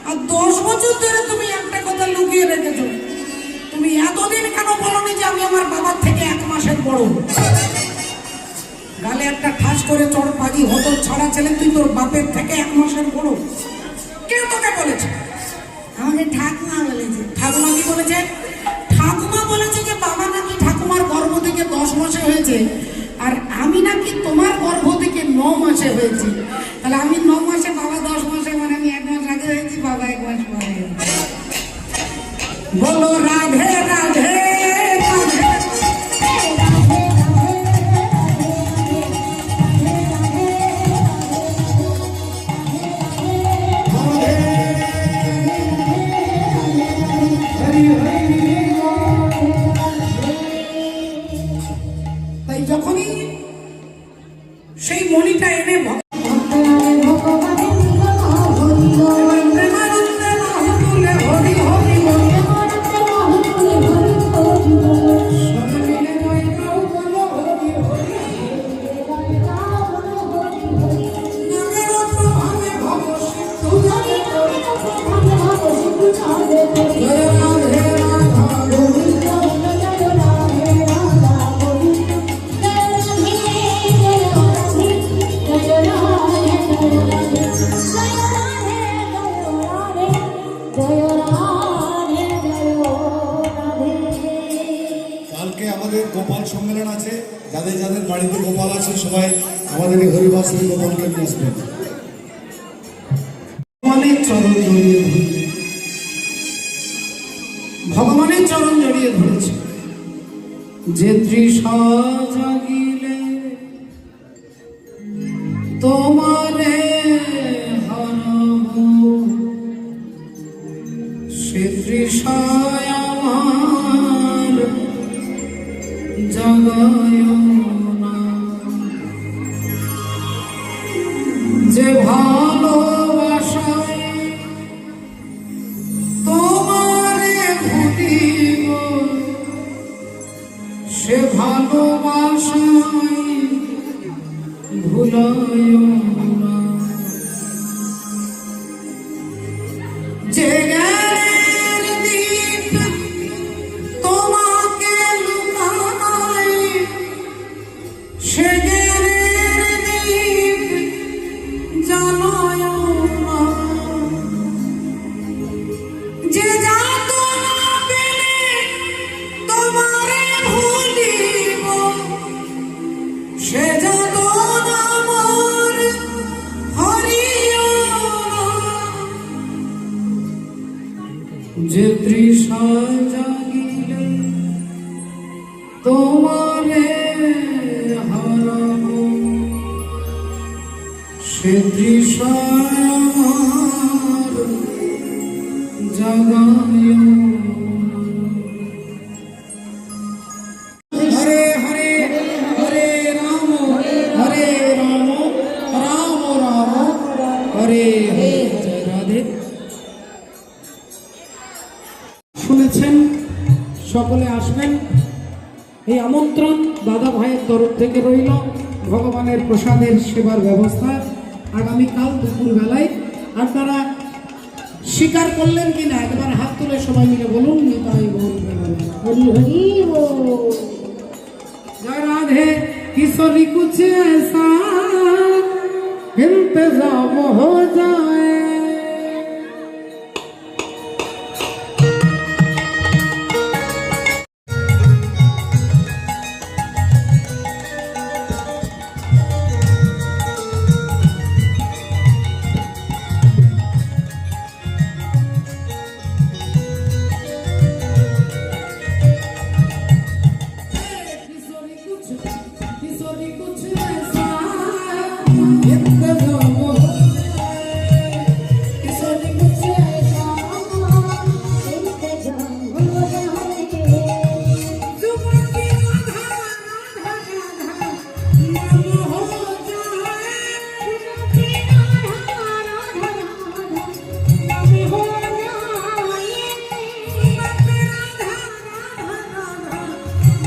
আর 10 বছর ধরে তুমি একটা কথা লুকিয়ে রেখেছো তুমি এতদিন কেন বলনি যে আমি আমার বাবার থেকে 1 মাসের বড় গালে একটা ঠাস করে চড় পাগি হতো ছাড়া ছেলে তুই তোর বাপের থেকে 1 মাসের বড় কে তোকে বলেছে আমাকে ঠাকুমা বলেছে ঠাকুমা কি বলেছে ঠাকুমা বলেছে যে বাবা নাকি ঠাকুমার গর্ভ থেকে 10 মাসে হয়েছে আর আমি নাকি তোমার গর্ভ থেকে 9 মাসে হয়েছি তাহলে আমি 9 মাসে বাবা 10 মাসে মানে আমি 1 মাস আগে হয়েছি বাবা 1 মাস পরে বলো রাধে রাধে তাই যখনই সেই মণিটা এনে
গোপাল সম্মেলন আছে যাদের যাদের বাড়িতে গোপাল আছে সবাই আমাদের হরিবাস গোপালকে নিয়ে আসবেন
ভগবানের চরণ জড়িয়ে ধরেছে যে তৃষা জাগিলে তোমারে হারাব সে তৃষায় আমার জাগায় না যে ভালোবাসায় তোমারে ভুলিব সে ভালোবাসায় ভুলায় না যে জ্ঞানের দীপ তোমাকে লুকায় সে জ্ঞানের দীপ জ্বালায় না যে যাতনা পেলে তোমারে ভুলিব তোমারে হারাবো সে দৃশ্য আমার জাগায় হরে হরে হরে রাম রাম রাম হরে হরে জয় রাধে। শুনেছেন, সকলে আসবেন, এই আমন্ত্রণ দাদা ভাইয়ের তরফ থেকে রইল। ভগবানের প্রসাদের সেবার ব্যবস্থা আগামীকাল দুপুরবেলায়। আপনারা স্বীকার করলেন কিনা একবার হাত তুলে সবাই মিলে বলুন। নিতাই গৌর প্রেমানন্দ। হরি হরি বল। जय राधे। किशोरी कुछ ऐसा इंतजाम हो जाए, किशोरी कुछ ऐसा इंतजाम हो जाए, किशोरी कुछ ऐसा
इंतजाम हो जाए।
जुबान की राधा राधा राधा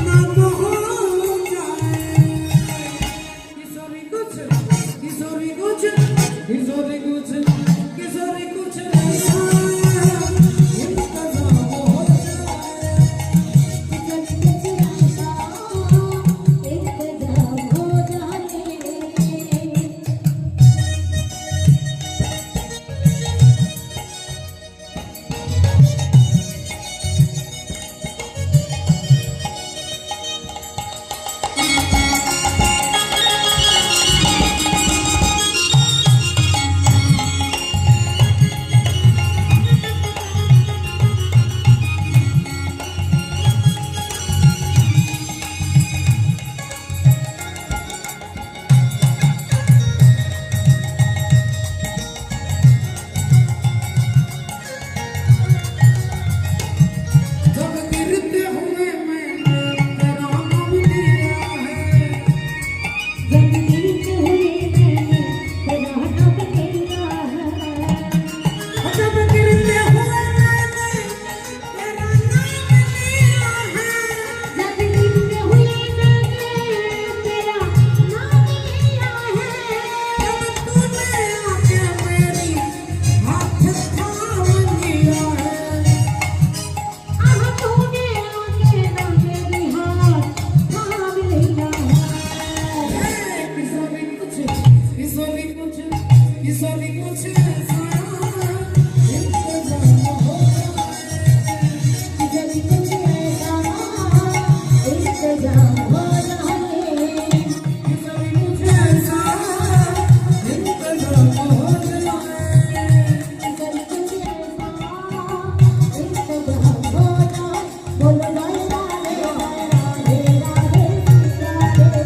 नाम हो जाए, किशोरी कुछ ऐसा इंतजाम हो जाए। जब गिरते हुए मैंने तेरा नाम लिया है,
जब गिरते हुए मैंने तेरा नाम लिया है,
जब गिरते हुए मैंने तेरा नाम लिया है,
जब गिरते हुए मैंने तेरा नाम लिया है,
जब तूने आके मेरी हाथ थाम लिया है,
आह तूने आके ना मेरी हाथ थाम लिया है।
किशोरी कुछ ऐसा इंतजाम हो जाए,
जब कुछ ऐसा इंतजाम हो जाए।
किशोरी कुछ ऐसा इंतजाम हो जाए।
जब कुछ ऐसा इंतजाम हो जाए। बोलो राधे राधे राधे राधे राधे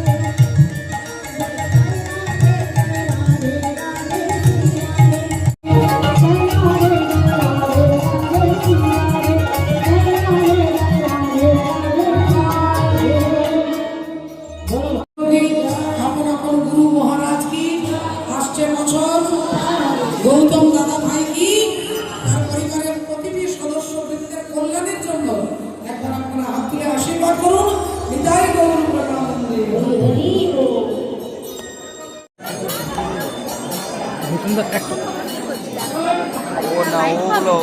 আপন আপন গুরু মহারাজ কি, আসছে বছর গৌতম দাদা ভাই কি, তার পরিবারের প্রতিটি সদস্য বৃন্দের কল্যাণের জন্য একবার আপনারা হাত তুলে আশীর্বাদ করুন। বিদায় গৌর প্রেমানন্দে।
ও না ওগুলো